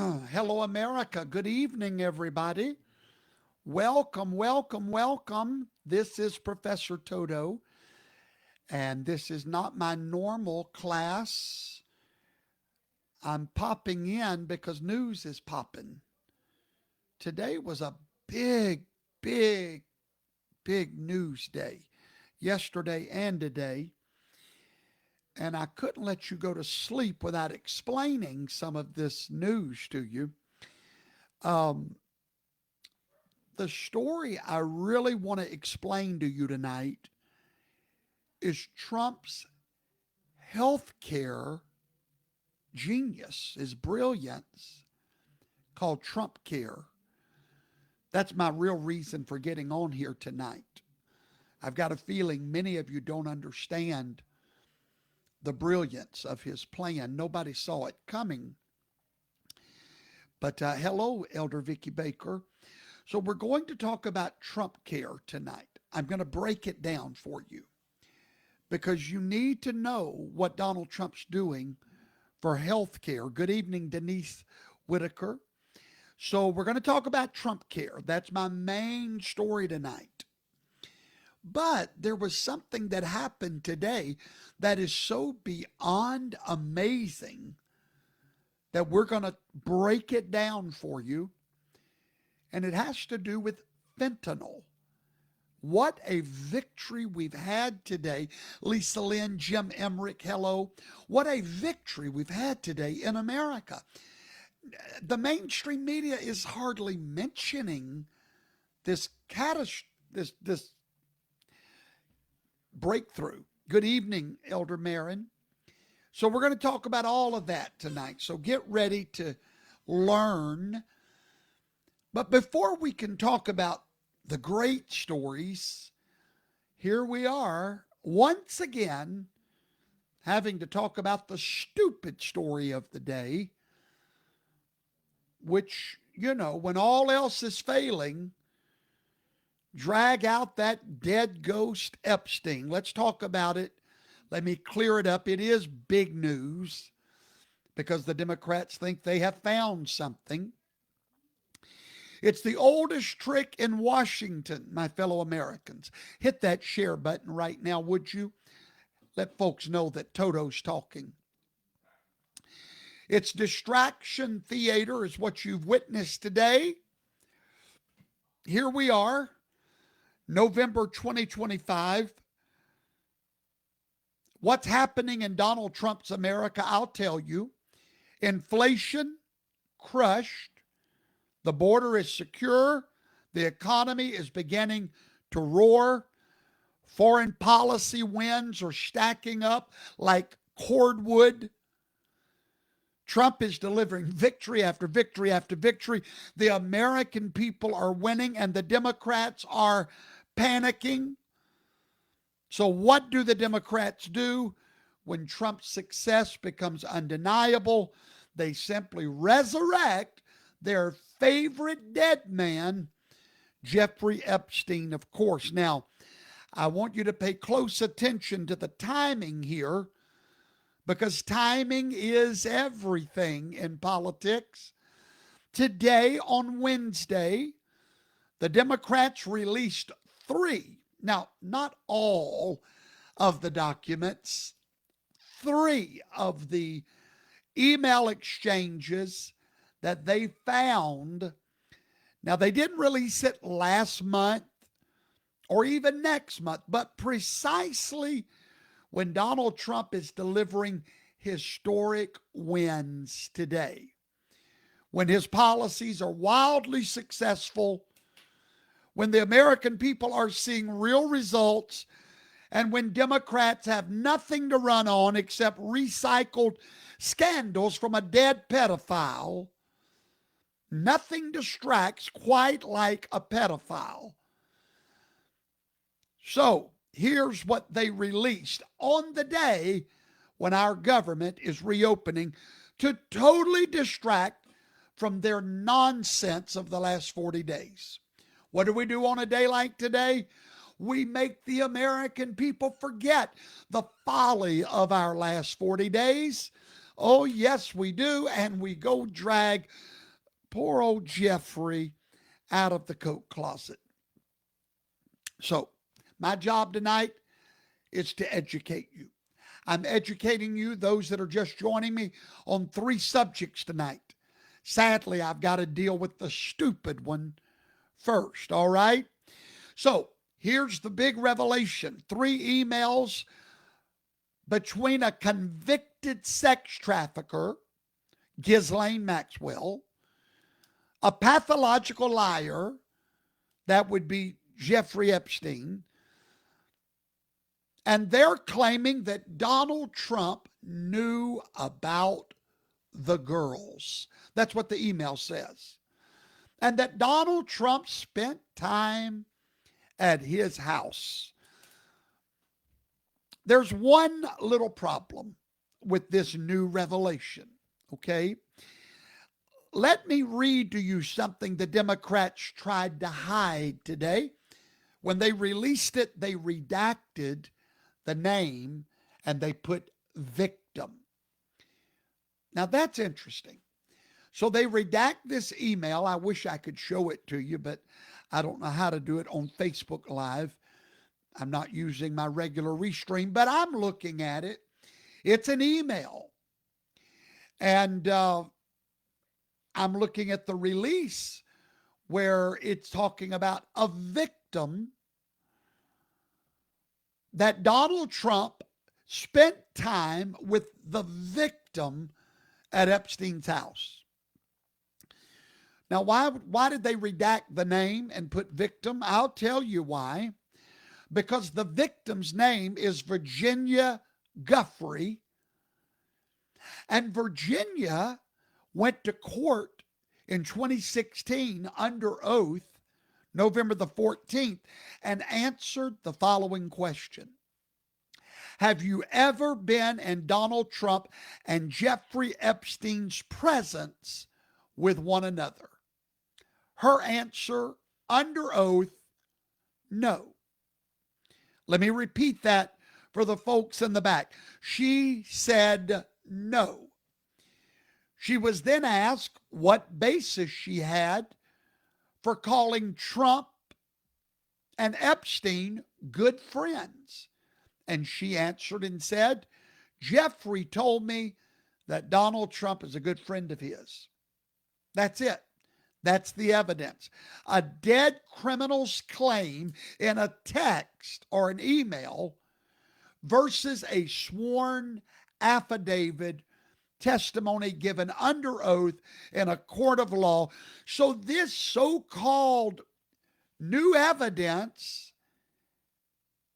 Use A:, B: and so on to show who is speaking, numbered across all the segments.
A: Hello, America. Good evening, everybody. Welcome, welcome, welcome. This is Professor Toto, and this is not my normal class. I'm popping in because news is popping. Today was a big, big, big news day, yesterday and today, and I couldn't let you go to sleep without explaining some of this news to you. Um, the story I really want to explain to you tonight is Trump's healthcare genius, his brilliance, called TRUMPCARE. That's my real reason for getting on here tonight. I've got a feeling many of you don't understand the brilliance of his plan. Nobody saw it coming. But hello, Elder Vicky Baker. So we're going to talk about TRUMPCARE tonight. I'm going to break it down for you because you need to know what Donald Trump's doing for health care. Good evening, Denise Whitaker. So we're going to talk about TRUMPCARE. That's my main story tonight. But there was something that happened today that is so beyond amazing that we're going to break it down for you. And it has to do with fentanyl. What a victory we've had today. Lisa Lynn, Jim Emmerich, hello. What a victory we've had today in America. The mainstream media is hardly mentioning this this breakthrough. Good evening, Elder Marin. So we're going to talk about all of that tonight. So get ready to learn. But before we can talk about the great stories, here we are once again having to talk about the stupid story of the day, which, when all else is failing, drag out that dead ghost Epstein. Let's talk about it. Let me clear it up. It is big news because the Democrats think they have found something. It's the oldest trick in Washington, my fellow Americans. Hit that share button right now, would you? Let folks know that Toto's talking. It's distraction theater is what you've witnessed today. Here we are, November 2025. What's happening in Donald Trump's America, I'll tell you. Inflation crushed. The border is secure. The economy is beginning to roar. Foreign policy wins are stacking up like cordwood. Trump is delivering victory after victory after victory. The American people are winning and the Democrats are panicking. So what do the Democrats do when Trump's success becomes undeniable? They simply resurrect their favorite dead man, Jeffrey Epstein, of course. Now, I want you to pay close attention to the timing here because timing is everything in politics. Today, on Wednesday, the Democrats released three, now, not all of the documents, three of the email exchanges that they found. Now, they didn't release it last month or even next month, but precisely when Donald Trump is delivering historic wins today, when his policies are wildly successful, when the American people are seeing real results, and when Democrats have nothing to run on except recycled scandals from a dead pedophile. Nothing distracts quite like a pedophile. So here's what they released on the day when our government is reopening to totally distract from their nonsense of the last 40 days. What do we do on a day like today? We make the American people forget the folly of our last 40 days. Oh, yes, we do. And we go drag poor old Jeffrey out of the coat closet. So, my job tonight is to educate you. I'm educating you, those that are just joining me, on 3 subjects tonight. Sadly, I've got to deal with the stupid one first, all right? So, here's the big revelation: 3 emails between a convicted sex trafficker, Ghislaine Maxwell, a pathological liar, that would be Jeffrey Epstein, and they're claiming that Donald Trump knew about the girls. That's what the email says. And that Donald Trump spent time at his house. There's one little problem with this new revelation, okay? Let me read to you something the Democrats tried to hide today. When they released it, they redacted the name and they put victim. Now that's interesting. So they redact this email. I wish I could show it to you, but I don't know how to do it on Facebook Live. I'm not using my regular restream, but I'm looking at it. It's an email. And I'm looking at the release where it's talking about a victim that Donald Trump spent time with the victim at Epstein's house. Now, why did they redact the name and put victim? I'll tell you why. Because the victim's name is Virginia Guffey. And Virginia went to court in 2016 under oath, November the 14th, and answered the following question: have you ever been in Donald Trump and Jeffrey Epstein's presence with one another? Her answer under oath, no. Let me repeat that for the folks in the back. She said no. She was then asked what basis she had for calling Trump and Epstein good friends. And she answered and said, Jeffrey told me that Donald Trump is a good friend of his. That's it. That's the evidence. A dead criminal's claim in a text or an email versus a sworn affidavit testimony given under oath in a court of law. So this so-called new evidence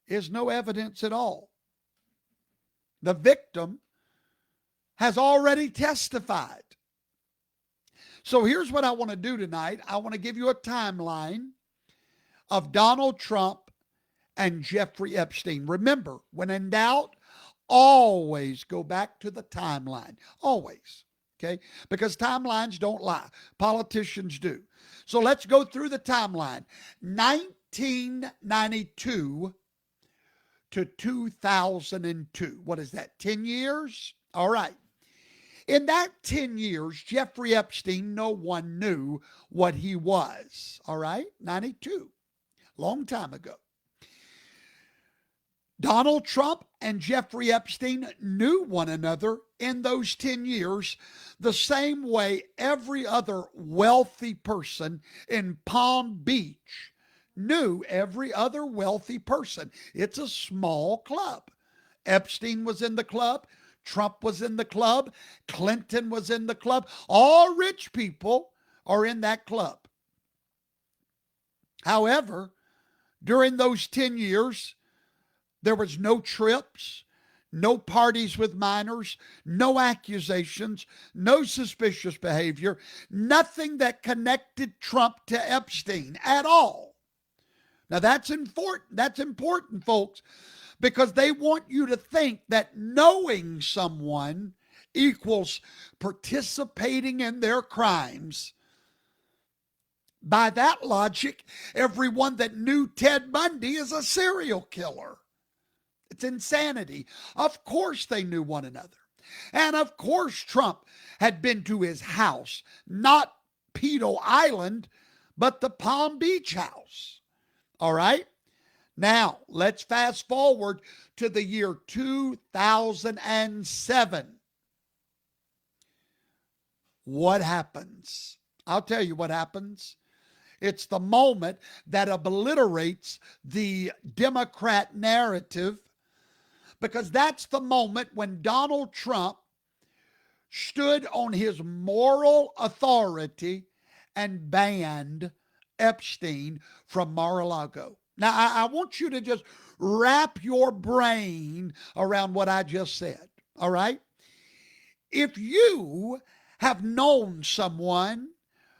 A: is no evidence at all. The victim has already testified. So here's what I want to do tonight. I want to give you a timeline of Donald Trump and Jeffrey Epstein. Remember, when in doubt, always go back to the timeline. Always. Okay? Because timelines don't lie. Politicians do. So let's go through the timeline. 1992 to 2002. What is that? 10 years? All right. In that 10 years, Jeffrey Epstein, no one knew what he was. All right? 92. Long time ago. Donald Trump and Jeffrey Epstein knew one another in those 10 years the same way every other wealthy person in Palm Beach knew every other wealthy person. It's a small club. Epstein was in the club. Trump was in the club. Clinton was in the club. All rich people are in that club. However, during those 10 years, there was no trips, no parties with minors, no accusations, no suspicious behavior, nothing that connected Trump to Epstein at all. Now that's important. That's important, folks, because they want you to think that knowing someone equals participating in their crimes. By that logic, everyone that knew Ted Bundy is a serial killer. It's insanity. Of course they knew one another. And of course, Trump had been to his house, not Pedo Island, but the Palm Beach house. All right? Now, let's fast forward to the year 2007. What happens? I'll tell you what happens. It's the moment that obliterates the Democrat narrative, because that's the moment when Donald Trump stood on his moral authority and banned Epstein from Mar-a-Lago. Now, I want you to just wrap your brain around what I just said, all right? If you have known someone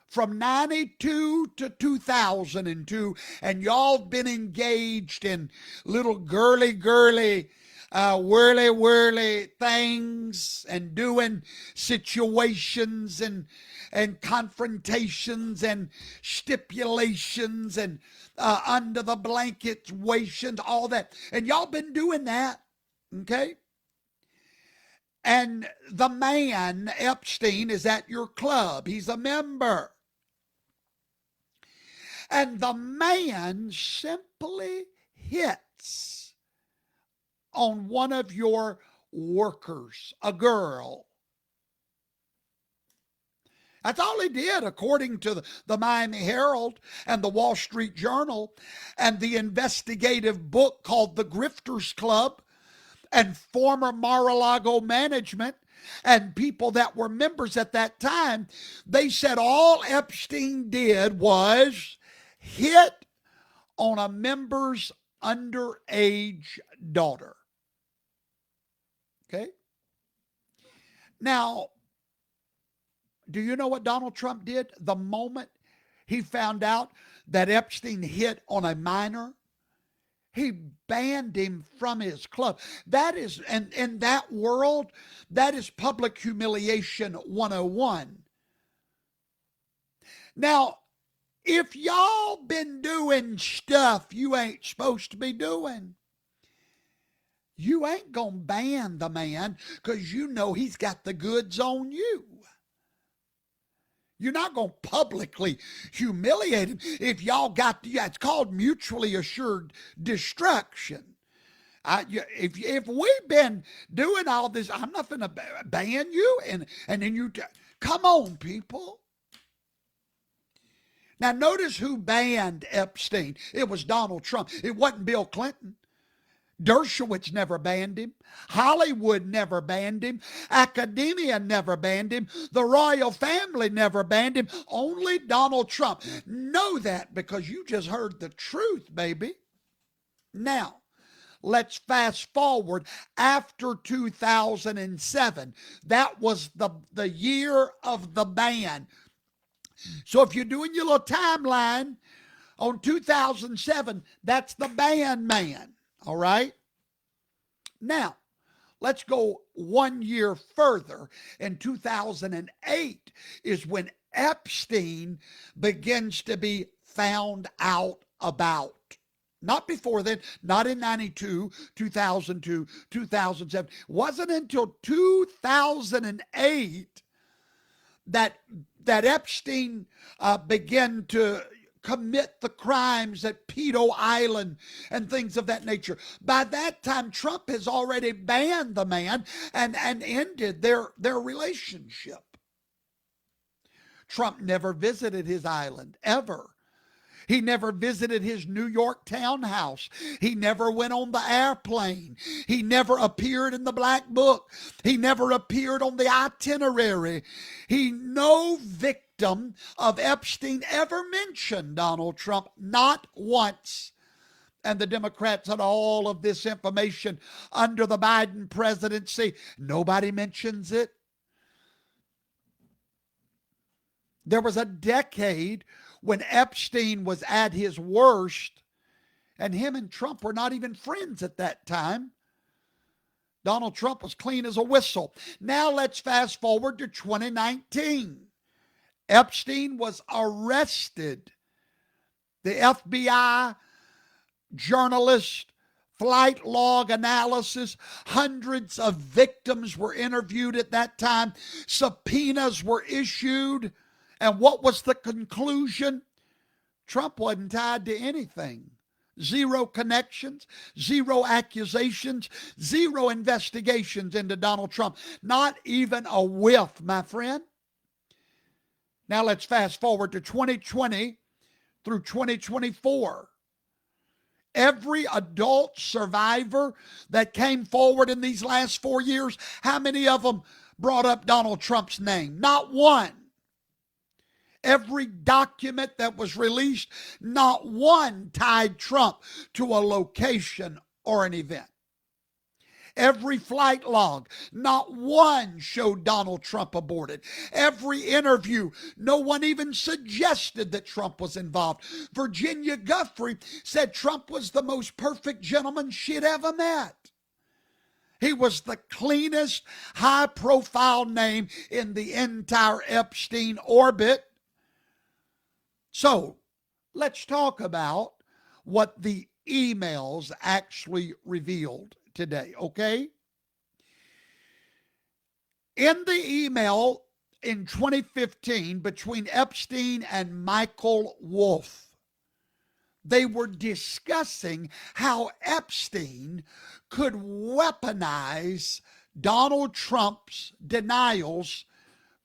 A: from 92 to 2002, and y'all been engaged in little girly, whirly things, and doing situations and confrontations and stipulations and under the blankets wations, all that. And y'all been doing that, okay? And the man, Epstein, is at your club. He's a member. And the man simply hits on one of your workers, a girl. That's all he did, according to the Miami Herald and the Wall Street Journal and the investigative book called The Grifters Club, and former Mar-a-Lago management and people that were members at that time. They said all Epstein did was hit on a member's underage daughter. Okay? Now, do you know what Donald Trump did the moment he found out that Epstein hit on a minor? He banned him from his club. That is, and in that world, that is public humiliation 101. Now, if y'all been doing stuff you ain't supposed to be doing, you ain't gonna ban the man because you know he's got the goods on you. You're not going to publicly humiliate him if y'all got, it's called mutually assured destruction. If we've been doing all this, I'm not going to ban you. And then you, come on, people. Now, notice who banned Epstein. It was Donald Trump. It wasn't Bill Clinton. Dershowitz never banned him. Hollywood never banned him. Academia never banned him. The royal family never banned him. Only Donald Trump. Know that because you just heard the truth, baby. Now, let's fast forward after 2007. That was the year of the ban. So if you're doing your little timeline on 2007, that's the ban man. All right? Now, let's go 1 year further. In 2008 is when Epstein begins to be found out about. Not before then, not in 92, 2002, 2007. It wasn't until 2008 that Epstein began to commit the crimes at Pedo Island and things of that nature. By that time, Trump has already banned the man and ended their relationship. Trump never visited his island, ever. He never visited his New York townhouse. He never went on the airplane. He never appeared in the Black Book. He never appeared on the itinerary. No victim of Epstein ever mentioned Donald Trump, not once. And the Democrats had all of this information under the Biden presidency. Nobody mentions it. There was a decade when Epstein was at his worst, and him and Trump were not even friends at that time. Donald Trump was clean as a whistle. Now let's fast forward to 2019. Epstein was arrested. The FBI journalist flight log analysis. Hundreds of victims were interviewed at that time. Subpoenas were issued. And what was the conclusion? Trump wasn't tied to anything. Zero connections, zero accusations, zero investigations into Donald Trump. Not even a whiff, my friend. Now let's fast forward to 2020 through 2024. Every adult survivor that came forward in these last 4 years, how many of them brought up Donald Trump's name? Not one. Every document that was released, not one tied Trump to a location or an event. Every flight log, not one showed Donald Trump aborted. Every interview, no one even suggested that Trump was involved. Virginia Guthrie said Trump was the most perfect gentleman she'd ever met. He was the cleanest, high-profile name in the entire Epstein orbit. So, let's talk about what the emails actually revealed today, okay? In the email in 2015 between Epstein and Michael Wolff, they were discussing how Epstein could weaponize Donald Trump's denials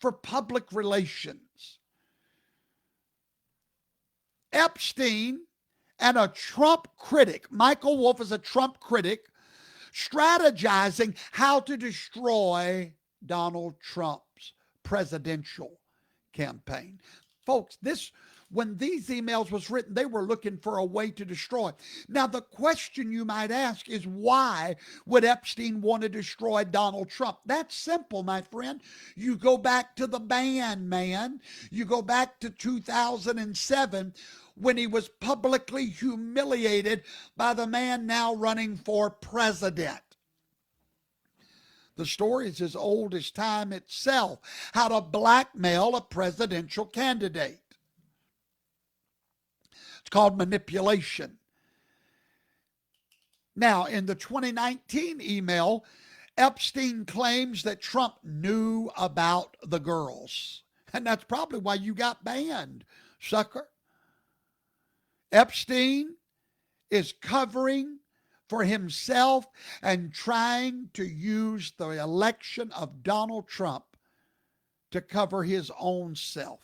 A: for public relations. Epstein and a Trump critic, Michael Wolff is a Trump critic, strategizing how to destroy Donald Trump's presidential campaign. Folks, when these emails was written, they were looking for a way to destroy. Now, the question you might ask is, why would Epstein want to destroy Donald Trump? That's simple, my friend. You go back to the ban, man. You go back to 2007 when he was publicly humiliated by the man now running for president. The story is as old as time itself, how to blackmail a presidential candidate. It's called manipulation. Now, in the 2019 email, Epstein claims that Trump knew about the girls. And that's probably why you got banned, sucker. Epstein is covering for himself and trying to use the election of Donald Trump to cover his own self.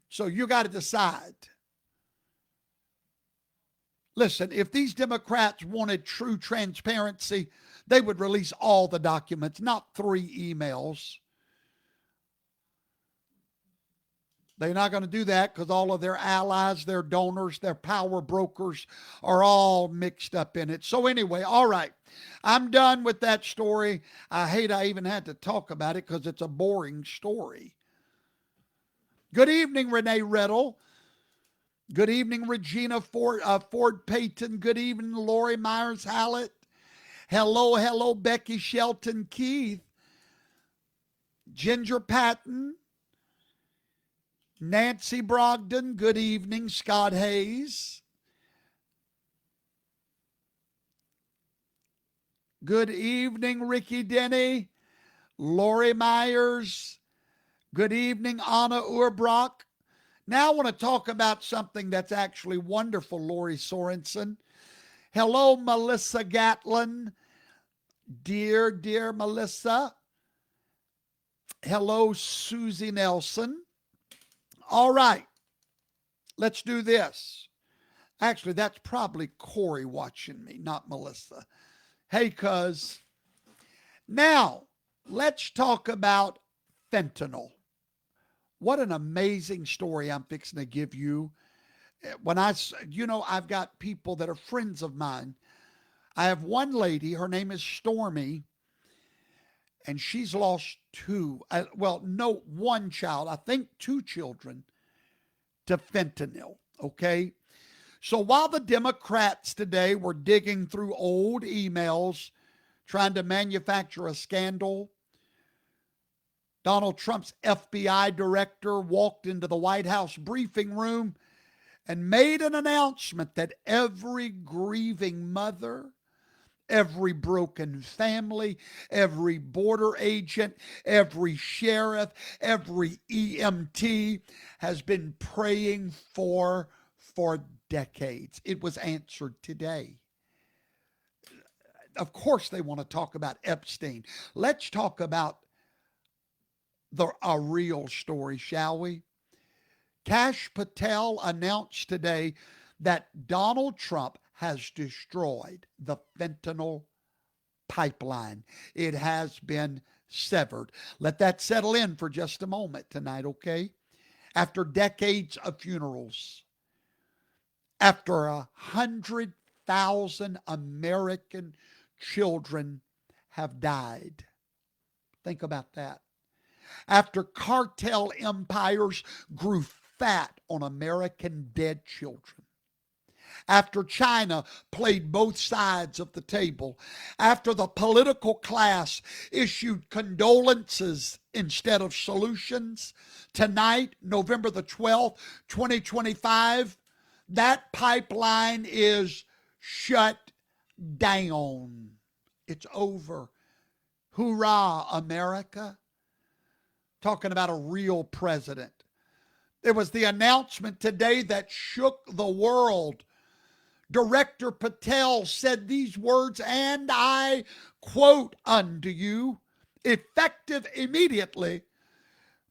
A: So you got to decide. Listen, if these Democrats wanted true transparency, they would release all the documents, not 3 emails. They're not going to do that because all of their allies, their donors, their power brokers are all mixed up in it. So anyway, all right. I'm done with that story. I hate I even had to talk about it because it's a boring story. Good evening, Renee Riddle. Good evening, Regina Ford Payton. Good evening, Lori Myers Hallett. Hello, Becky Shelton Keith. Ginger Patton. Nancy Brogdon, good evening. Scott Hayes. Good evening, Ricky Denny. Lori Myers. Good evening, Anna Urbrock. Now I want to talk about something that's actually wonderful, Lori Sorensen. Hello, Melissa Gatlin. Dear Melissa. Hello, Susie Nelson. All right, let's do this. Actually, that's probably Corey watching me, not Melissa. Hey, cuz. Now, let's talk about fentanyl. What an amazing story I'm fixing to give you. I've got people that are friends of mine. I have one lady, her name is Stormy, and she's lost one child, I think 2 children, to fentanyl, okay? So while the Democrats today were digging through old emails, trying to manufacture a scandal, Donald Trump's FBI director walked into the White House briefing room and made an announcement that every grieving mother, every broken family, every border agent, every sheriff, every EMT has been praying for decades. It was answered today. Of course, they want to talk about Epstein. Let's talk about a real story, shall we? Kash Patel announced today that Donald Trump has destroyed the fentanyl pipeline. It has been severed. Let that settle in for just a moment tonight, okay? After decades of funerals, after 100,000 American children have died. Think about that. After cartel empires grew fat on American dead children, after China played both sides of the table, after the political class issued condolences instead of solutions, tonight, November the 12th, 2025, that pipeline is shut down. It's over. Hoorah, America. Talking about a real president. There was the announcement today that shook the world. Director Patel said these words, and I quote unto you, effective immediately,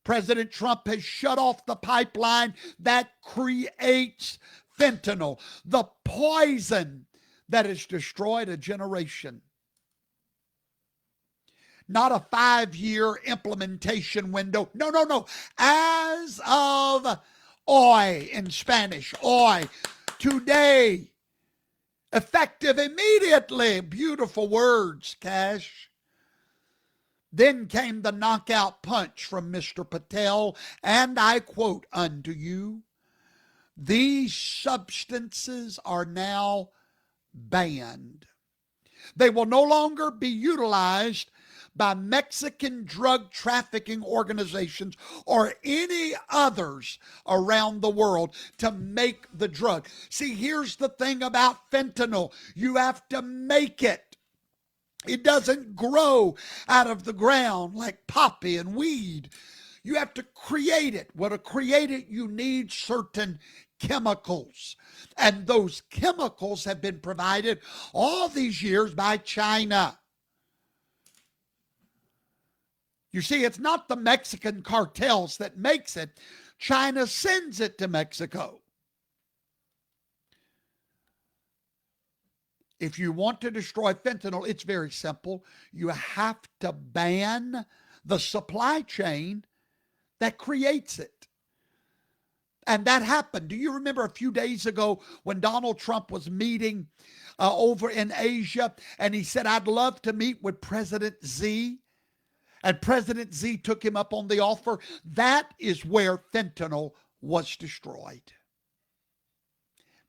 A: President Trump has shut off the pipeline that creates fentanyl, the poison that has destroyed a generation. Not a 5-year implementation window. No. As of hoy in Spanish, hoy, today, effective immediately. Beautiful words, Cash. Then came the knockout punch from Mr. Patel, and I quote unto you, these substances are now banned. They will no longer be utilized by Mexican drug trafficking organizations or any others around the world to make the drug. See, here's the thing about fentanyl. You have to make it. It doesn't grow out of the ground like poppy and weed. You have to create it. Well, to create it, you need certain chemicals. And those chemicals have been provided all these years by China. You see, it's not the Mexican cartels that makes it. China sends it to Mexico. If you want to destroy fentanyl, it's very simple. You have to ban the supply chain that creates it. And that happened. Do you remember a few days ago when Donald Trump was meeting over in Asia and he said, I'd love to meet with President Xi? And President Xi took him up on the offer. That is where fentanyl was destroyed.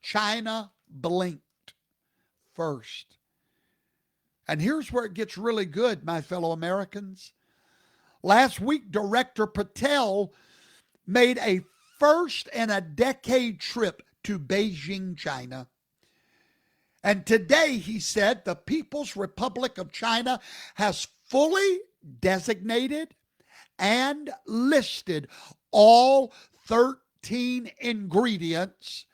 A: China blinked first. And here's where it gets really good, my fellow Americans. Last week, Director Patel made a first in a decade trip to Beijing, China. And today, he said, the People's Republic of China has fully designated and listed all 13 ingredients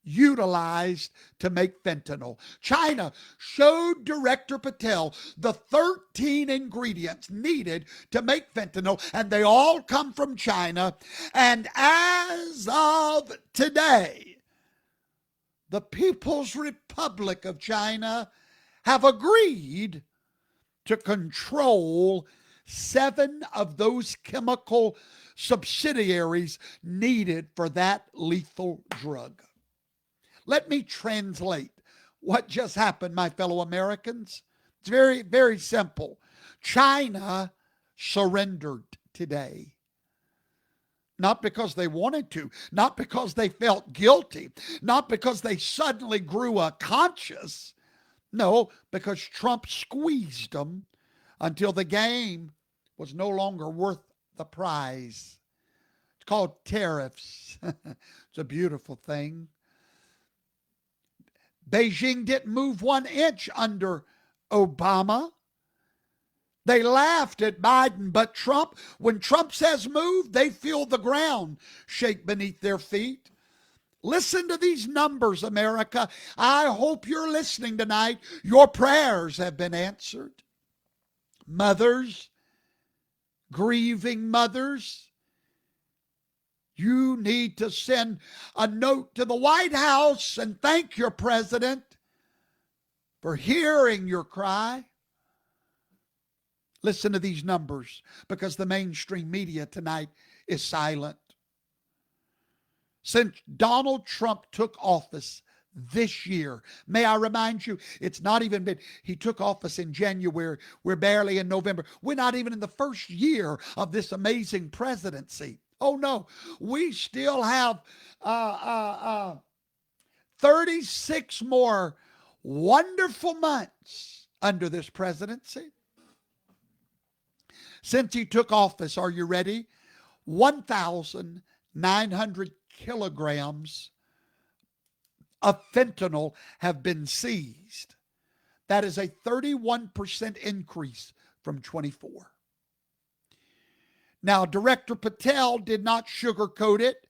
A: utilized to make fentanyl. China showed Director Patel the 13 ingredients needed to make fentanyl, and they all come from China. And as of today, the People's Republic of China have agreed to control 7 of those chemical subsidiaries needed for that lethal drug. Let me translate what just happened, my fellow Americans. It's very, very simple. China surrendered today. Not because they wanted to, not because they felt guilty, not because they suddenly grew a conscience. No, because Trump squeezed them until the game was no longer worth the prize. It's called tariffs. It's a beautiful thing. Beijing didn't move 1 inch under Obama. They laughed at Biden, but Trump, when Trump says move, they feel the ground shake beneath their feet. Listen to these numbers, America. I hope you're listening tonight. Your prayers have been answered. Mothers, grieving mothers, you need to send a note to the White House and thank your president for hearing your cry. Listen to these numbers, because the mainstream media tonight is silent. Since Donald Trump took office this year, may I remind you, it's not even been, he took office in January. We're barely in November. We're not even in the first year of this amazing presidency. Oh no, we still have 36 more wonderful months under this presidency. Since he took office, are you ready? 1,900 kilograms of fentanyl have been seized. That is a 31% increase from 24. Now, Director Patel did not sugarcoat it.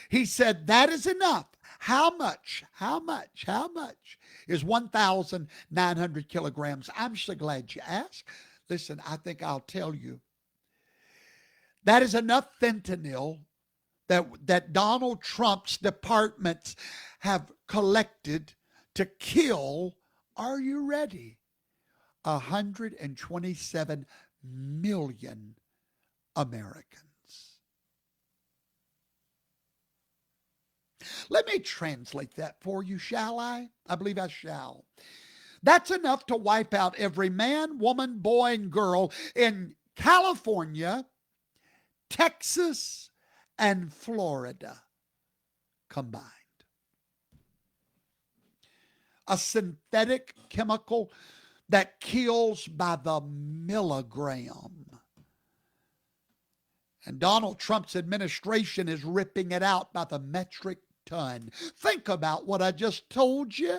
A: He said, that is enough. How much is 1,900 kilograms? I'm so glad you asked. Listen, I think I'll tell you. That is enough fentanyl that Donald Trump's departments have collected to kill, are you ready, 127 million Americans. Let me translate that for you, shall I? I believe I shall. That's enough to wipe out every man, woman, boy, and girl in California, Texas, and Florida combined. A synthetic chemical that kills by the milligram. And Donald Trump's administration is ripping it out by the metric ton. Think about what I just told you.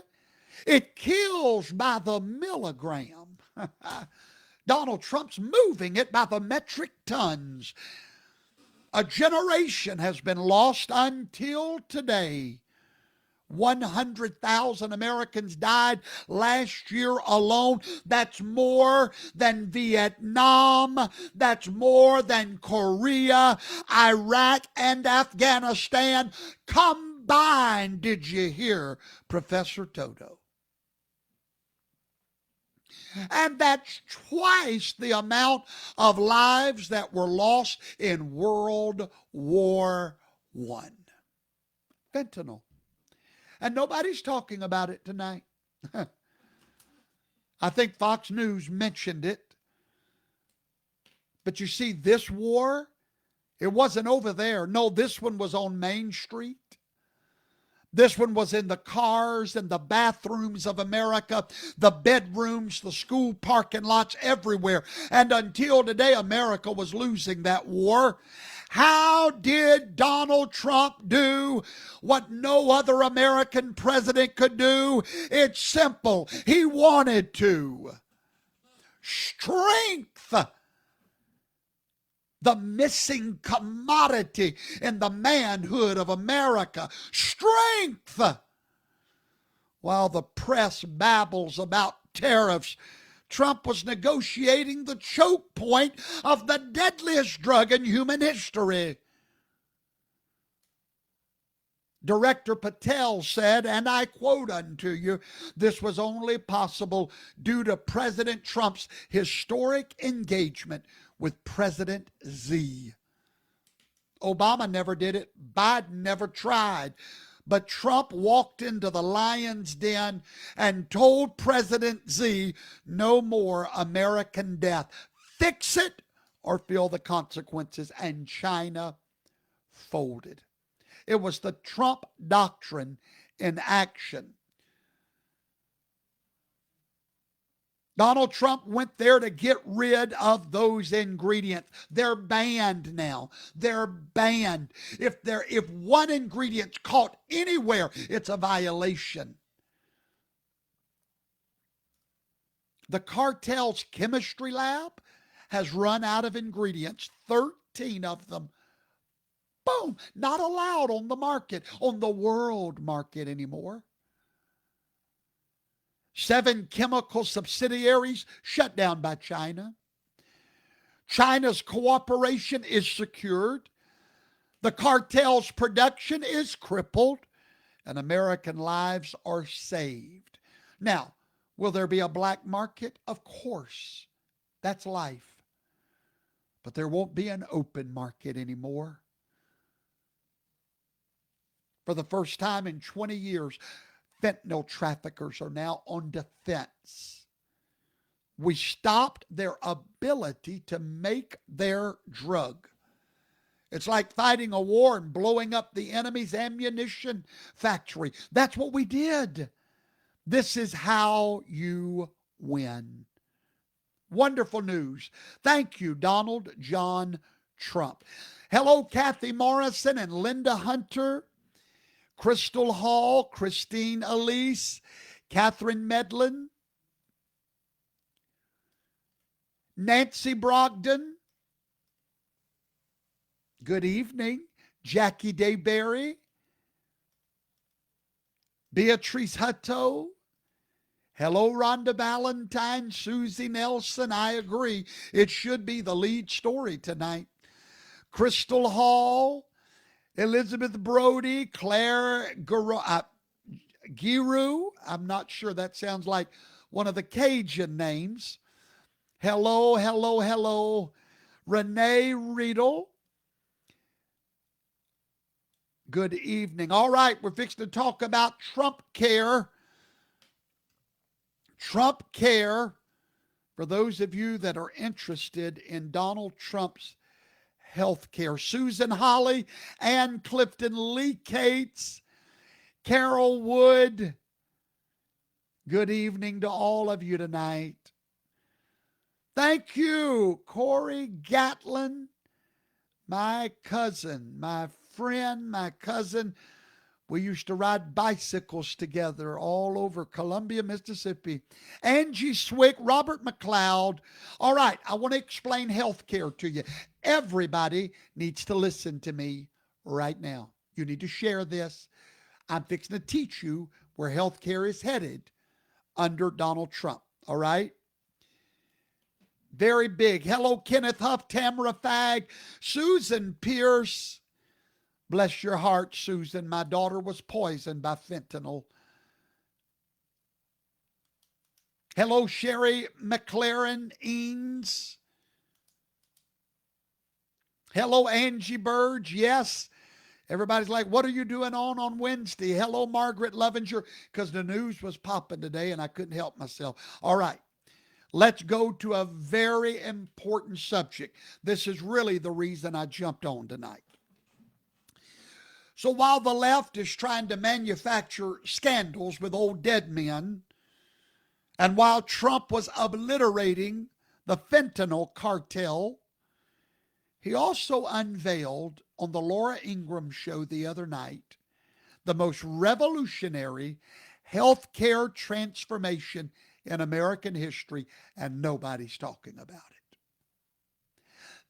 A: It kills by the milligram. Donald Trump's moving it by the metric tons. A generation has been lost until today. 100,000 Americans died last year alone. That's more than Vietnam. That's more than Korea, Iraq, and Afghanistan combined. Did you hear Professor Toto? And that's twice the amount of lives that were lost in World War I. Fentanyl. And nobody's talking about it tonight. I think Fox News mentioned it. But you see, this war, it wasn't over there. No, this one was on Main Street. This one was in the cars and the bathrooms of America, the bedrooms, the school parking lots, everywhere. And until today, America was losing that war. How did Donald Trump do what no other American president could do? It's simple. He wanted to. Strength. The missing commodity in the manhood of America. Strength. While the press babbles about tariffs, Trump was negotiating the choke point of the deadliest drug in human history. Director Patel said, and I quote unto you, this was only possible due to President Trump's historic engagement with President Z. Obama never did it. Biden never tried. But Trump walked into the lion's den and told President Z, no more American death. Fix it or feel the consequences. And China folded. It was the Trump doctrine in action. Donald Trump went there to get rid of those ingredients. They're banned now. They're banned. If one ingredient's caught anywhere, it's a violation. The cartel's chemistry lab has run out of ingredients, 13 of them. Boom, not allowed on the market, on the world market anymore. 7 chemical subsidiaries shut down by China. China's cooperation is secured. The cartel's production is crippled, and American lives are saved. Now, will there be a black market? Of course. That's life. But there won't be an open market anymore. For the first time in 20 years, fentanyl traffickers are now on defense. We stopped their ability to make their drug. It's like fighting a war and blowing up the enemy's ammunition factory. That's what we did. This is how you win. Wonderful news. Thank you, Donald John Trump. Hello, Kathy Morrison and Linda Hunter, Crystal Hall, Christine Elise, Catherine Medlin, Nancy Brogdon. Good evening. Jackie Dayberry, Beatrice Hutto. Hello, Rhonda Valentine, Susie Nelson. I agree. It should be the lead story tonight. Crystal Hall, Elizabeth Brody, Claire Giroux. I'm not sure. That sounds like one of the Cajun names. Hello, hello, hello. Renee Riedel. Good evening. All right, we're fixing to talk about TRUMPCARE. TRUMPCARE, for those of you that are interested in Donald Trump's health care. Susan Holly, Ann Clifton, Lee Cates, Carol Wood. Good evening to all of you tonight. Thank you, Corey Gatlin, my cousin, my friend, my cousin. We used to ride bicycles together all over Columbia, Mississippi. Angie Swick, Robert McLeod. All right, I want to explain healthcare to you. Everybody needs to listen to me right now. You need to share this. I'm fixing to teach you where healthcare is headed under Donald Trump. All right? Very big. Hello, Kenneth Huff, Tamara Fagg, Susan Pierce. Bless your heart, Susan. My daughter was poisoned by fentanyl. Hello, Sherry McLaren Eanes. Hello, Angie Burge. Yes. Everybody's like, what are you doing on Wednesday? Hello, Margaret Lovinger, because the news was popping today and I couldn't help myself. All right. Let's go to a very important subject. This is really the reason I jumped on tonight. So while the left is trying to manufacture scandals with old dead men, and while Trump was obliterating the fentanyl cartel, he also unveiled on the Laura Ingraham show the other night the most revolutionary healthcare transformation in American history, and nobody's talking about it.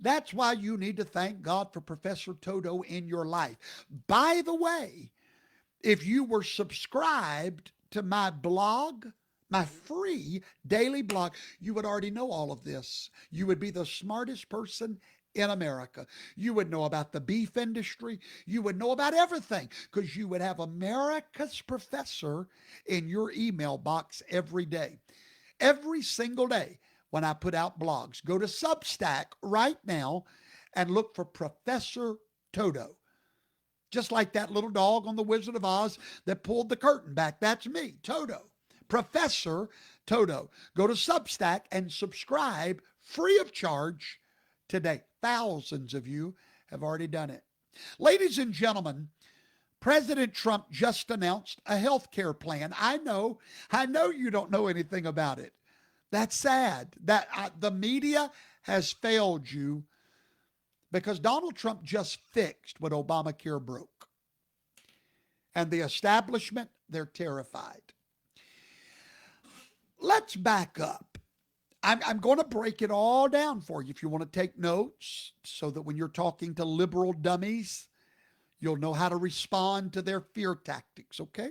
A: That's why you need to thank God for Professor Toto in your life. By the way, if you were subscribed to my blog, my free daily blog, you would already know all of this. You would be the smartest person in America. You would know about the beef industry. You would know about everything because you would have America's professor in your email box every day. Every single day when I put out blogs. Go to Substack right now and look for Professor Toto. Just like that little dog on The Wizard of Oz that pulled the curtain back. That's me, Toto. Professor Toto. Go to Substack and subscribe free of charge today. Thousands of you have already done it. Ladies and gentlemen, President Trump just announced a health care plan. I know you don't know anything about it. That's sad that the media has failed you because Donald Trump just fixed what Obamacare broke. And the establishment, they're terrified. Let's back up I'm going to break it all down for you if you want to take notes so that when you're talking to liberal dummies, you'll know how to respond to their fear tactics, okay?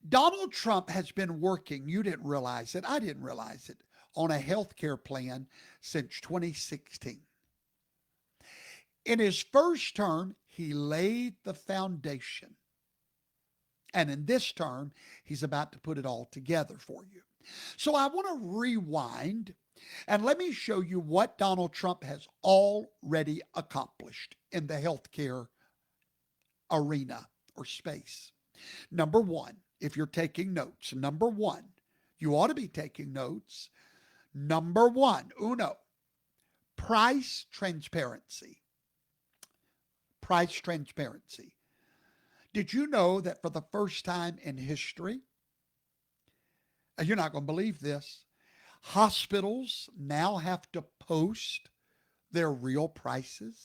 A: Donald Trump has been working, you didn't realize it, I didn't realize it, on a health care plan since 2016. In his first term, he laid the foundation. And in this term, he's about to put it all together for you. So I want to rewind and let me show you what Donald Trump has already accomplished in the healthcare arena or space. Number one, if you're taking notes, number one, you ought to be taking notes. Number one, uno, price transparency. Price transparency. Did you know that for the first time in history, and you're not going to believe this, hospitals now have to post their real prices?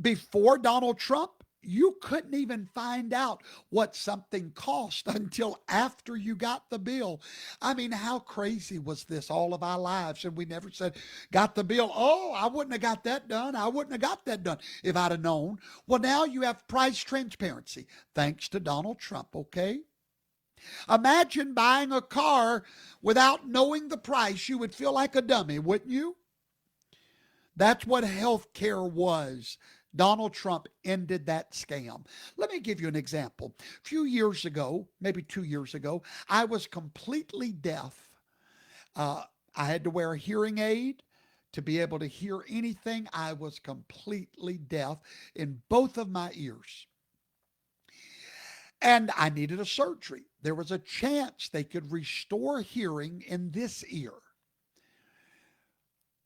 A: Before Donald Trump, you couldn't even find out what something cost until after you got the bill. I mean, how crazy was this all of our lives? And we never said, got the bill. Oh, I wouldn't have got that done. I wouldn't have got that done if I'd have known. Well, now you have price transparency thanks to Donald Trump, okay? Imagine buying a car without knowing the price. You would feel like a dummy, wouldn't you? That's what healthcare was. Donald Trump ended that scam. Let me give you an example. A few years ago, maybe 2 years ago, I was completely deaf. I had to wear a hearing aid to be able to hear anything. I was completely deaf in both of my ears. And I needed a surgery. There was a chance they could restore hearing in this ear.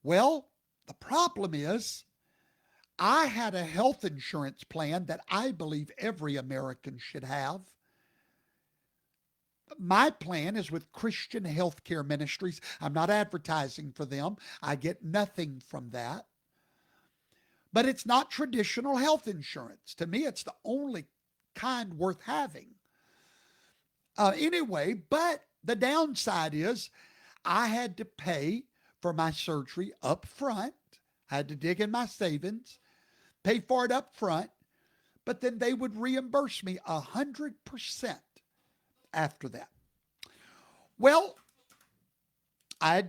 A: Well, the problem is, I had a health insurance plan that I believe every American should have. My plan is with Christian Healthcare Ministries. I'm not advertising for them. I get nothing from that. But it's not traditional health insurance. To me, it's the only kind worth having. Anyway, but the downside is I had to pay for my surgery up front. I had to dig in my savings, pay for it up front, but then they would reimburse me 100% after that. Well, I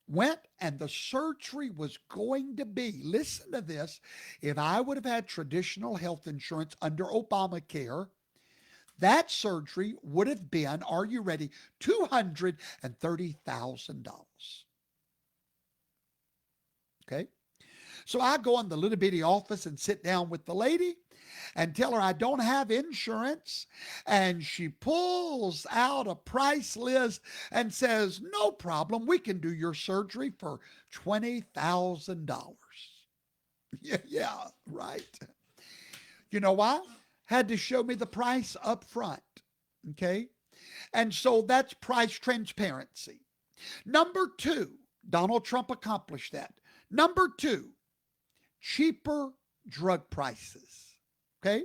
A: went and the surgery was going to be, listen to this, if I would have had traditional health insurance under Obamacare, that surgery would have been, are you ready, $230,000. Okay? So I go in the little bitty office and sit down with the lady and tell her I don't have insurance. And she pulls out a price list and says, no problem, we can do your surgery for $20,000. Yeah, right. You know why? Had to show me the price up front. Okay? And so that's price transparency. Number two, Donald Trump accomplished that. Number two, cheaper drug prices. Okay?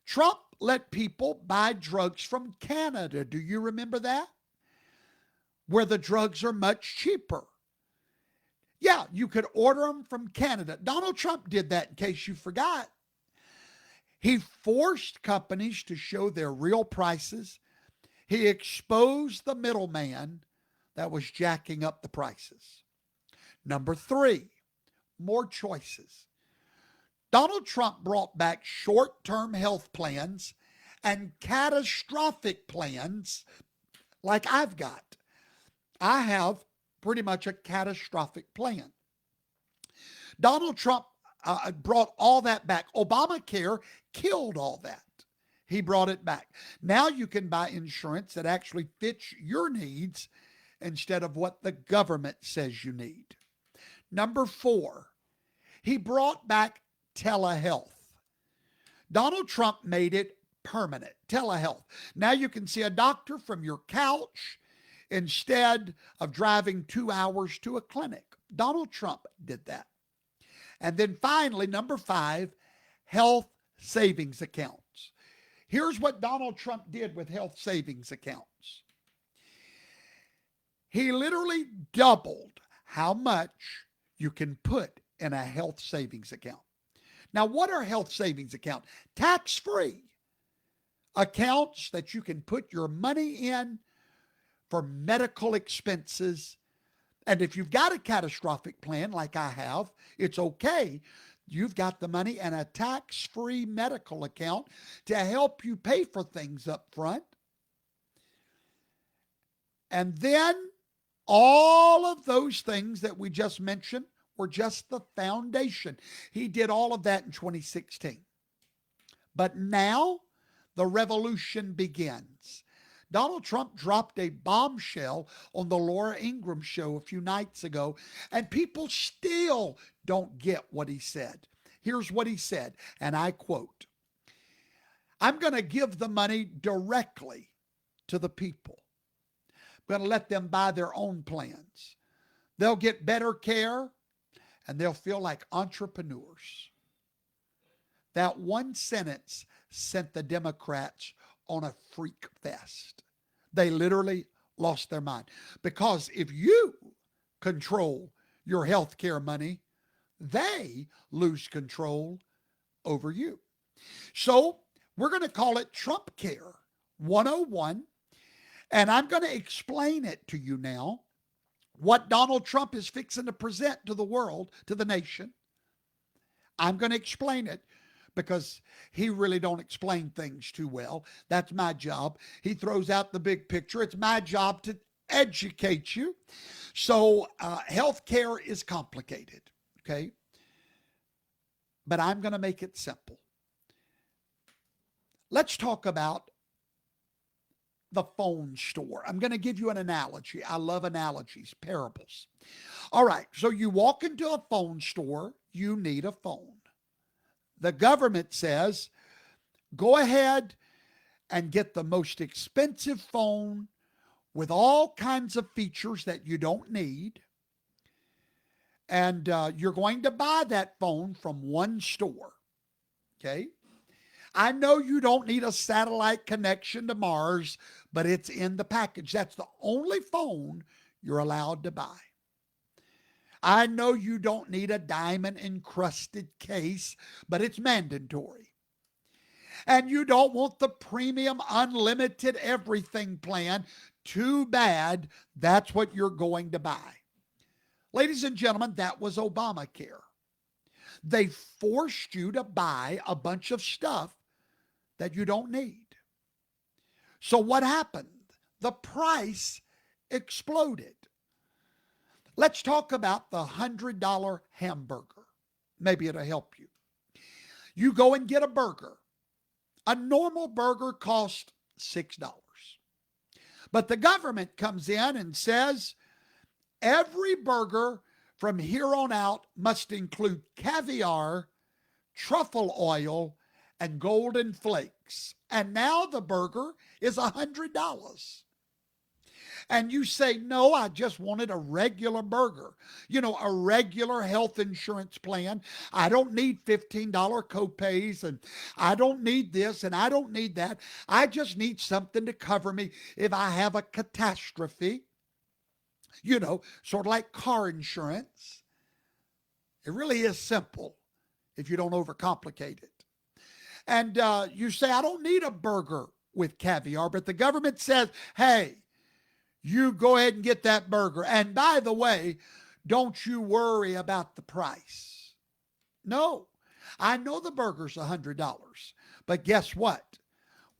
A: Trump let people buy drugs from Canada. Do you remember that? Where the drugs are much cheaper. Yeah, you could order them from Canada. Donald Trump did that in case you forgot. He forced companies to show their real prices. He exposed the middleman that was jacking up the prices. Number three, more choices. Donald Trump brought back short-term health plans and catastrophic plans like I've got. I have pretty much a catastrophic plan. Donald Trump brought all that back. Obamacare killed all that. He brought it back. Now you can buy insurance that actually fits your needs instead of what the government says you need. Number four, he brought back telehealth. Donald Trump made it permanent, telehealth. Now you can see a doctor from your couch instead of driving 2 hours to a clinic. Donald Trump did that. And then finally, number five, health savings accounts. Here's what Donald Trump did with health savings accounts. He literally doubled how much you can put in a health savings account. Now, what are health savings accounts? Tax-free accounts that you can put your money in for medical expenses. And if you've got a catastrophic plan like I have, it's okay. You've got the money in a tax-free medical account to help you pay for things up front. And then all of those things that we just mentioned were just the foundation. He did all of that in 2016. But now the revolution begins. Donald Trump dropped a bombshell on the Laura Ingraham show a few nights ago, and people still don't get what he said. Here's what he said, and I quote, "I'm going to give the money directly to the people. I'm going to let them buy their own plans. They'll get better care, and they'll feel like entrepreneurs." That one sentence sent the Democrats on a freak fest. They literally lost their mind. Because if you control your health care money, they lose control over you. So we're going to call it TRUMPCARE 101. And I'm going to explain it to you now, what Donald Trump is fixing to present to the world, to the nation. I'm going to explain it because he really don't explain things too well. That's my job. He throws out the big picture. It's my job to educate you. So healthcare is complicated, okay? But I'm going to make it simple. Let's talk about the phone store. I'm going to give you an analogy. I love analogies, parables. All right, so you walk into a phone store, you need a phone. The government says, go ahead and get the most expensive phone with all kinds of features that you don't need. And you're going to buy that phone from one store. Okay? I know you don't need a satellite connection to Mars, but it's in the package. That's the only phone you're allowed to buy. I know you don't need a diamond encrusted case, but it's mandatory. And you don't want the premium unlimited everything plan. Too bad, that's what you're going to buy. Ladies and gentlemen, that was Obamacare. They forced you to buy a bunch of stuff that you don't need. So what happened? The price exploded. Let's talk about the $100 hamburger. Maybe it'll help you. You go and get a burger. A normal burger costs $6. But the government comes in and says, every burger from here on out must include caviar, truffle oil, and golden flakes. And now the burger is $100. And you say, no, I just wanted a regular burger. You know, a regular health insurance plan. I don't need $15 copays, and I don't need this, and I don't need that. I just need something to cover me if I have a catastrophe. You know, sort of like car insurance. It really is simple if you don't overcomplicate it. And you say, I don't need a burger with caviar, but the government says, hey, you go ahead and get that burger. And by the way, don't you worry about the price. No, I know the burger's $100, but guess what?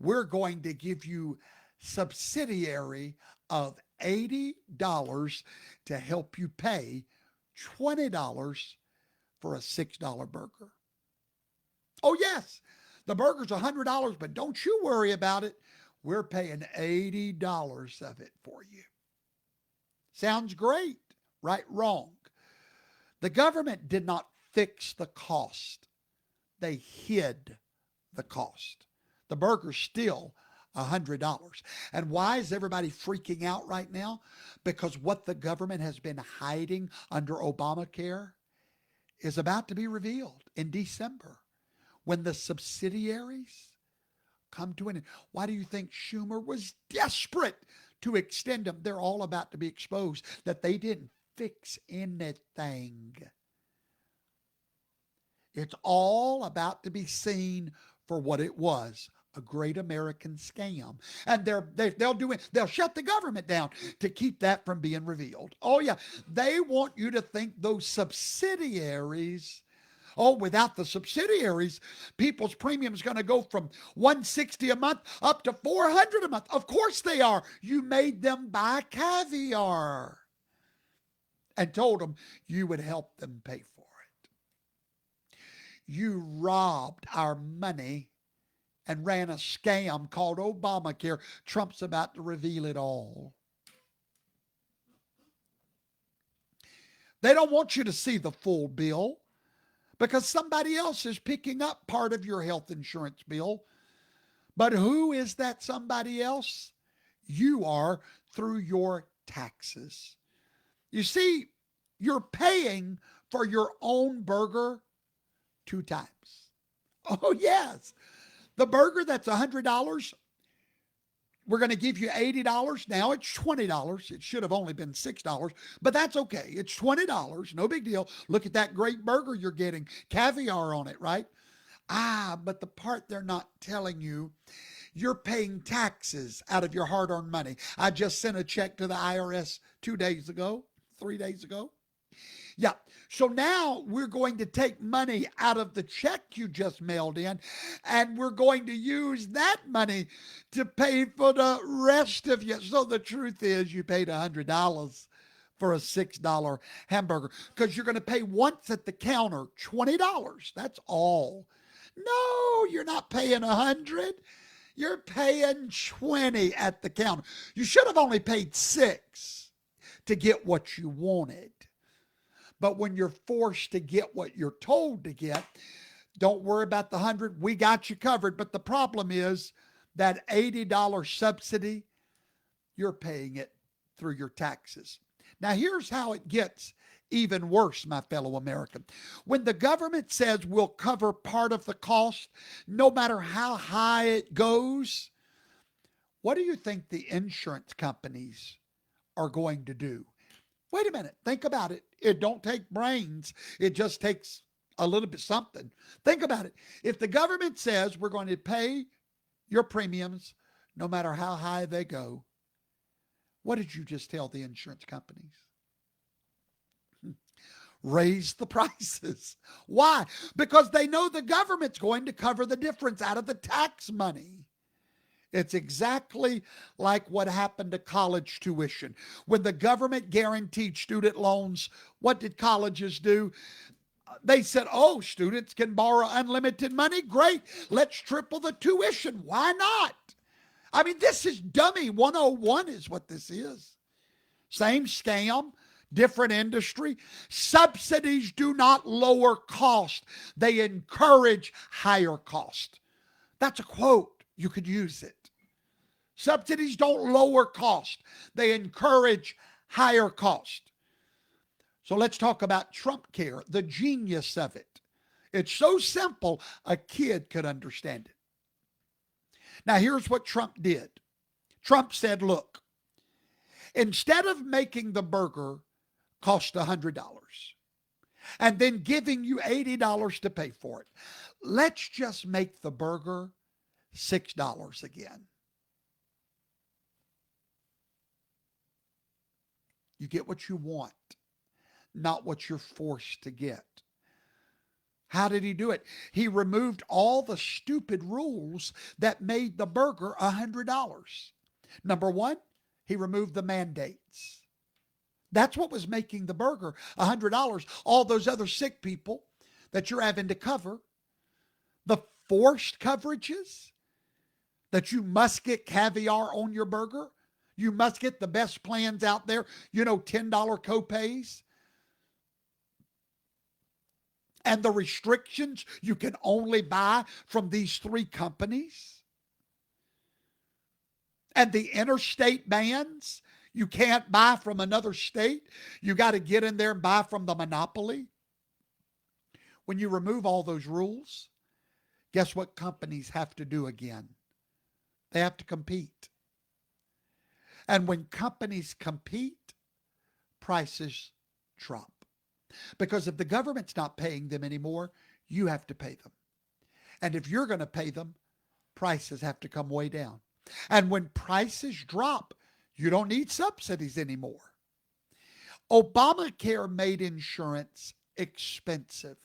A: We're going to give you subsidiary of $80 to help you pay $20 for a $6 burger. Oh, yes, the burger's $100, but don't you worry about it. We're paying $80 of it for you. Sounds great, right? Wrong. The government did not fix the cost. They hid the cost. The burger's still $100. And why is everybody freaking out right now? Because what the government has been hiding under Obamacare is about to be revealed in December when the subsidiaries come to an end. Why do you think Schumer was desperate to extend them? They're all about to be exposed that they didn't fix anything. It's all about to be seen for what it was, a great American scam. And they'll shut the government down to keep that from being revealed. Oh yeah, they want you to think those subsidiaries. Oh, without the subsidiaries, people's premium is going to go from 160 a month up to 400 a month. Of course they are. You made them buy caviar and told them you would help them pay for it. You robbed our money and ran a scam called Obamacare. Trump's about to reveal it all. They don't want you to see the full bill because somebody else is picking up part of your health insurance bill. But who is that somebody else? You are through your taxes. You see, you're paying for your own burger 2 times. Oh, yes. The burger that's $100, we're going to give you $80. Now it's $20. It should have only been $6, but that's okay. It's $20. No big deal. Look at that great burger you're getting. Caviar on it, right? But the part they're not telling you, you're paying taxes out of your hard-earned money. I just sent a check to the IRS 3 days ago. Yeah. So now we're going to take money out of the check you just mailed in, and we're going to use that money to pay for the rest of you. So the truth is you paid $100 for a $6 hamburger because you're going to pay once at the counter, $20. That's all. No, you're not paying $100. You're paying $20 at the counter. You should have only paid $6 to get what you wanted. But when you're forced to get what you're told to get, don't worry about the $100. We got you covered. But the problem is that $80 subsidy, you're paying it through your taxes. Now, here's how it gets even worse, my fellow American. When the government says we'll cover part of the cost, no matter how high it goes, what do you think the insurance companies are going to do? Wait a minute. Think about it. It don't take brains. It just takes a little bit something. Think about it. If the government says we're going to pay your premiums no matter how high they go, what did you just tell the insurance companies? Raise the prices. Why? Because they know the government's going to cover the difference out of the tax money. It's exactly like what happened to college tuition. When the government guaranteed student loans, what did colleges do? They said, oh, students can borrow unlimited money. Great. Let's triple the tuition. Why not? I mean, this is dummy 101 is what this is. Same scam, different industry. Subsidies do not lower cost. They encourage higher cost. That's a quote. You could use it. Subsidies don't lower cost. They encourage higher cost. So let's talk about TRUMPCARE, the genius of it. It's so simple, a kid could understand it. Now, here's what Trump did. Trump said, look, instead of making the burger cost $100 and then giving you $80 to pay for it, let's just make the burger $6 again. You get what you want, not what you're forced to get. How did he do it? He removed all the stupid rules that made the burger $100. Number one, he removed the mandates. That's what was making the burger $100. All those other sick people that you're having to cover, the forced coverages that you must get caviar on your burger. You must get the best plans out there, $10 copays. And the restrictions you can only buy from these 3 companies. And the interstate bans, you can't buy from another state. You got to get in there and buy from the monopoly. When you remove all those rules, guess what companies have to do again? They have to compete. And when companies compete, prices drop. Because if the government's not paying them anymore, you have to pay them. And if you're going to pay them, prices have to come way down. And when prices drop, you don't need subsidies anymore. Obamacare made insurance expensive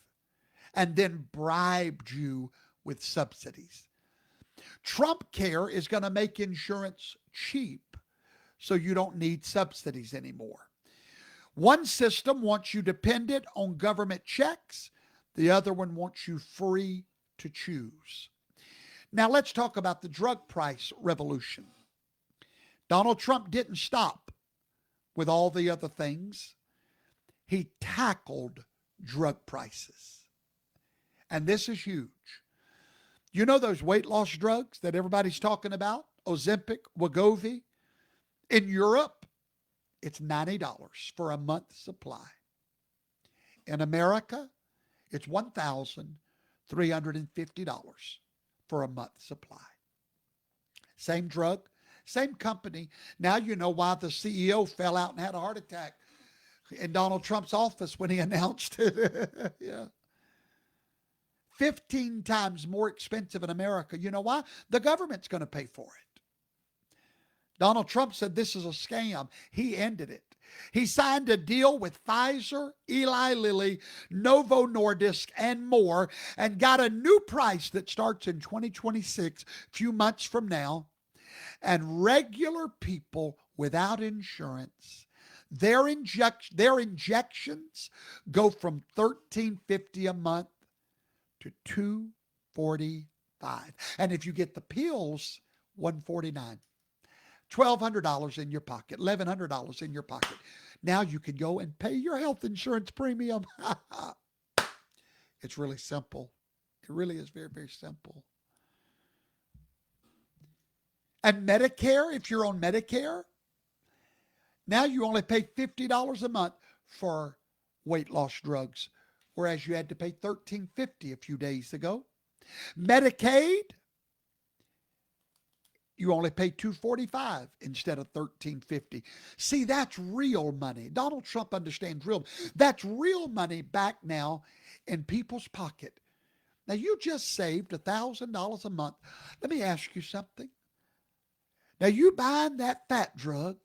A: and then bribed you with subsidies. TRUMPCARE is going to make insurance cheap so you don't need subsidies anymore. One system wants you dependent on government checks. The other one wants you free to choose. Now let's talk about the drug price revolution. Donald Trump didn't stop with all the other things. He tackled drug prices. And this is huge. You know those weight loss drugs that everybody's talking about? Ozempic, Wegovy? In Europe, it's $90 for a month's supply. In America, it's $1,350 for a month's supply. Same drug, same company. Now you know why the CEO fell out and had a heart attack in Donald Trump's office when he announced it. Yeah. 15 times more expensive in America. You know why? The government's going to pay for it. Donald Trump said this is a scam. He ended it. He signed a deal with Pfizer, Eli Lilly, Novo Nordisk, and more, and got a new price that starts in 2026, a few months from now. And regular people without insurance, their injections go from $1,350 a month to $245. And if you get the pills, $149. $1,200 in your pocket, $1,100 in your pocket. Now you can go and pay your health insurance premium. It's really simple. It really is very, very simple. And Medicare, if you're on Medicare, now you only pay $50 a month for weight loss drugs, whereas you had to pay $1,350 a few days ago. Medicaid, you only pay $245 instead of $1,350. See, that's real money. Donald Trump understands real. That's real money back now in people's pocket. Now, you just saved $1,000 a month. Let me ask you something. Now, you buying that fat drug,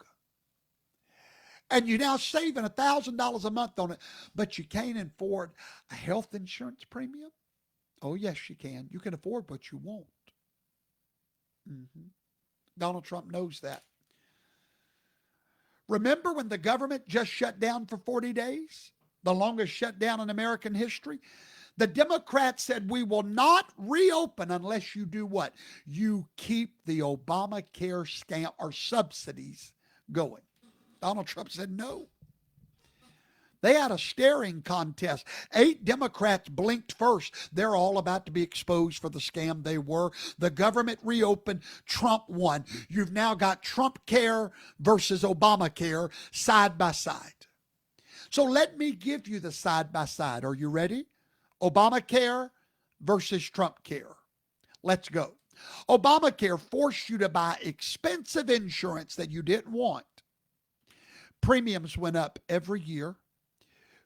A: and you're now saving $1,000 a month on it, but you can't afford a health insurance premium? Oh, yes, you can. You can afford what you want. Mm-hmm. Donald Trump knows that. Remember when the government just shut down for 40 days? The longest shutdown in American history? The Democrats said, we will not reopen unless you do what? You keep the Obamacare scam or subsidies going. Donald Trump said no. They had a staring contest. 8 Democrats blinked first. They're all about to be exposed for the scam they were. The government reopened. Trump won. You've now got TRUMPCARE versus Obamacare side by side. So let me give you the side by side. Are you ready? Obamacare versus TRUMPCARE. Let's go. Obamacare forced you to buy expensive insurance that you didn't want. Premiums went up every year.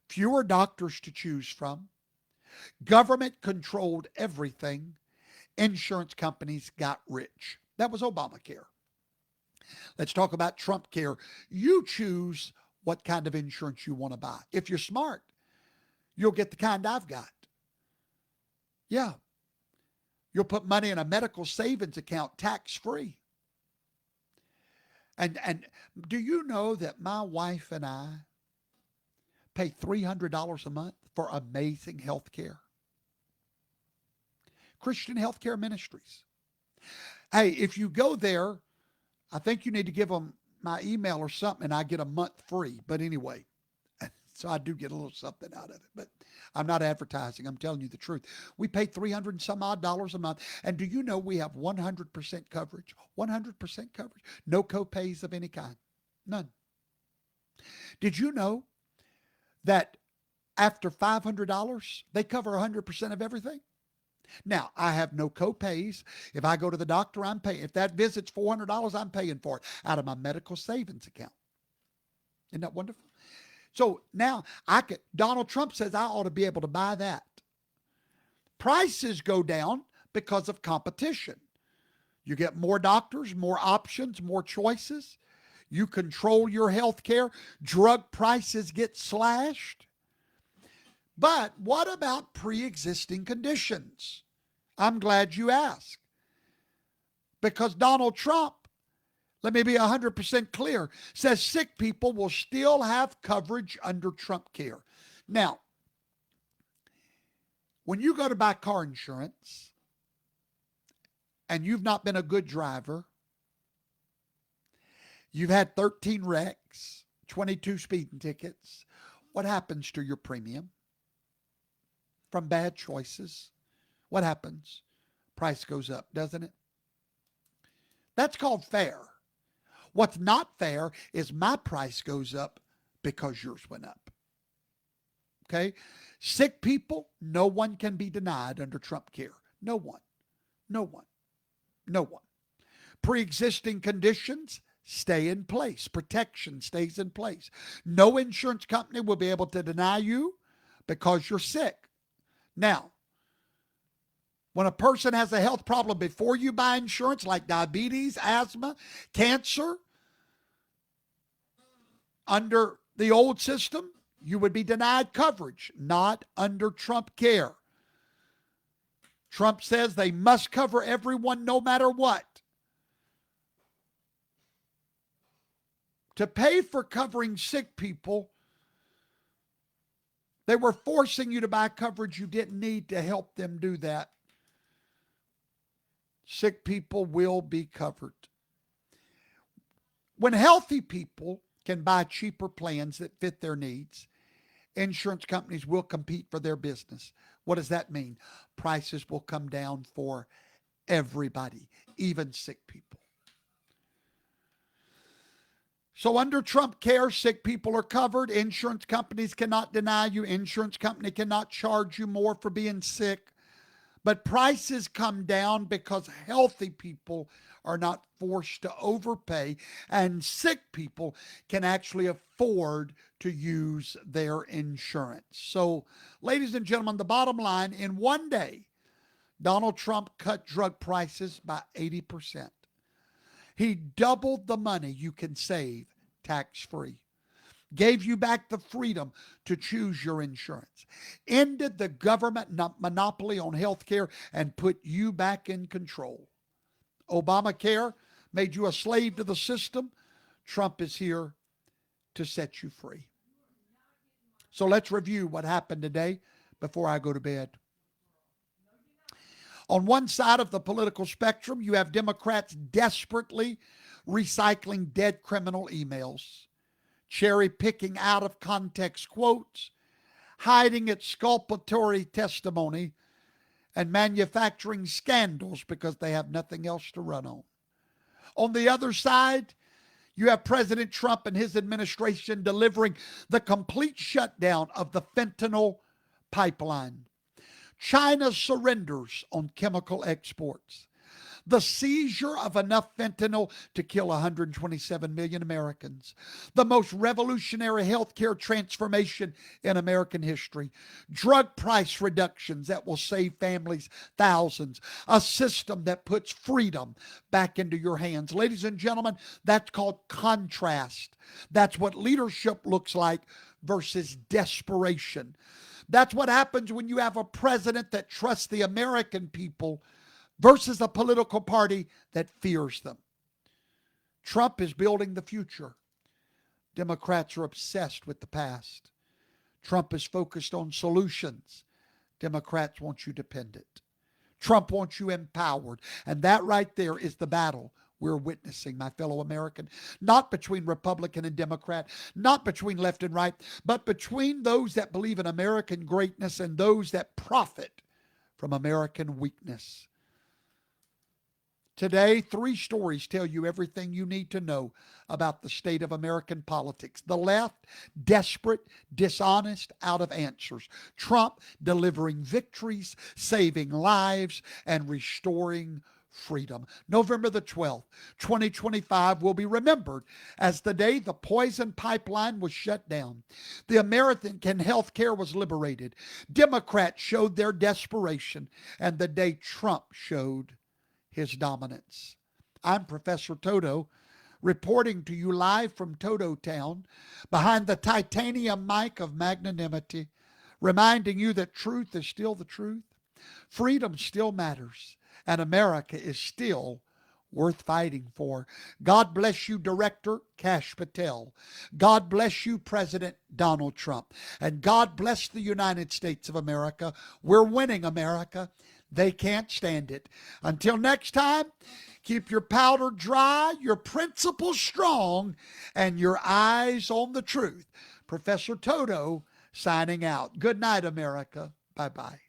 A: Fewer doctors to choose from. Government controlled everything. Insurance companies got rich. That was Obamacare. Let's talk about TRUMPCARE. You choose what kind of insurance you want to buy. If you're smart, you'll get the kind I've got. Yeah. You'll put money in a medical savings account tax-free. And do you know that my wife and I pay $300 a month for amazing health care? Christian Healthcare Ministries. Hey, if you go there, I think you need to give them my email or something, and I get a month free. But anyway, so I do get a little something out of it. But I'm not advertising. I'm telling you the truth. We pay $300 and some odd a month. And do you know we have 100% coverage? 100% coverage. No copays of any kind. None. Did you know that after $500, they cover 100% of everything? Now, I have no co-pays. If I go to the doctor, I'm paying. If that visit's $400, I'm paying for it out of my medical savings account. Isn't that wonderful? So now Donald Trump says I ought to be able to buy that. Prices go down because of competition. You get more doctors, more options, more choices. You control your health care. Drug prices get slashed. But what about pre-existing conditions? I'm glad you asked. Because Donald Trump, let me be 100% clear, says sick people will still have coverage under TRUMPCARE. Now, when you go to buy car insurance and you've not been a good driver, you've had 13 wrecks, 22 speeding tickets, what happens to your premium? From bad choices, what happens? Price goes up, doesn't it? That's called fair. What's not fair is my price goes up because yours went up. Okay? Sick people, no one can be denied under TRUMPCARE. No one. No one. No one. Pre-existing conditions stay in place. Protection stays in place. No insurance company will be able to deny you because you're sick. Now, when a person has a health problem before you buy insurance, like diabetes, asthma, cancer, under the old system, you would be denied coverage, not under TRUMPCARE. Trump says they must cover everyone no matter what. To pay for covering sick people, they were forcing you to buy coverage you didn't need to help them do that. Sick people will be covered. When healthy people can buy cheaper plans that fit their needs, insurance companies will compete for their business. What does that mean? Prices will come down for everybody, even sick people. So under TRUMPCARE, sick people are covered. Insurance companies cannot deny you. Insurance company cannot charge you more for being sick. But prices come down because healthy people are not forced to overpay, and sick people can actually afford to use their insurance. So, ladies and gentlemen, the bottom line, in one day, Donald Trump cut drug prices by 80%. He doubled the money you can save tax-free. Gave you back the freedom to choose your insurance. Ended the government monopoly on health care and put you back in control. Obamacare made you a slave to the system. Trump is here to set you free. So let's review what happened today before I go to bed. On one side of the political spectrum, you have Democrats desperately recycling dead criminal emails, cherry picking out of context quotes, hiding exculpatory testimony, and manufacturing scandals because they have nothing else to run on. On the other side, you have President Trump and his administration delivering the complete shutdown of the fentanyl pipeline. China surrenders on chemical exports. The seizure of enough fentanyl to kill 127 million Americans. The most revolutionary healthcare transformation in American history. Drug price reductions that will save families thousands. A system that puts freedom back into your hands. Ladies and gentlemen, that's called contrast. That's what leadership looks like versus desperation. That's what happens when you have a president that trusts the American people versus a political party that fears them. Trump is building the future. Democrats are obsessed with the past. Trump is focused on solutions. Democrats want you dependent. Trump wants you empowered. And that right there is the battle we're witnessing, my fellow American. Not between Republican and Democrat, not between left and right, but between those that believe in American greatness and those that profit from American weakness. Today, three stories tell you everything you need to know about the state of American politics. The left, desperate, dishonest, out of answers. Trump delivering victories, saving lives, and restoring freedom. November the 12th, 2025 will be remembered as the day the poison pipeline was shut down. The American health care was liberated. Democrats showed their desperation, and the day Trump showed his dominance. I'm Professor Toto, reporting to you live from TotoTown, behind the titanium mic of magnanimity, reminding you that truth is still the truth, freedom still matters, and America is still worth fighting for. God bless you, Director Kash Patel. God bless you, President Donald Trump. And God bless the United States of America. We're winning, America. They can't stand it. Until next time, keep your powder dry, your principles strong, and your eyes on the truth. Professor Toto signing out. Good night, America. Bye-bye.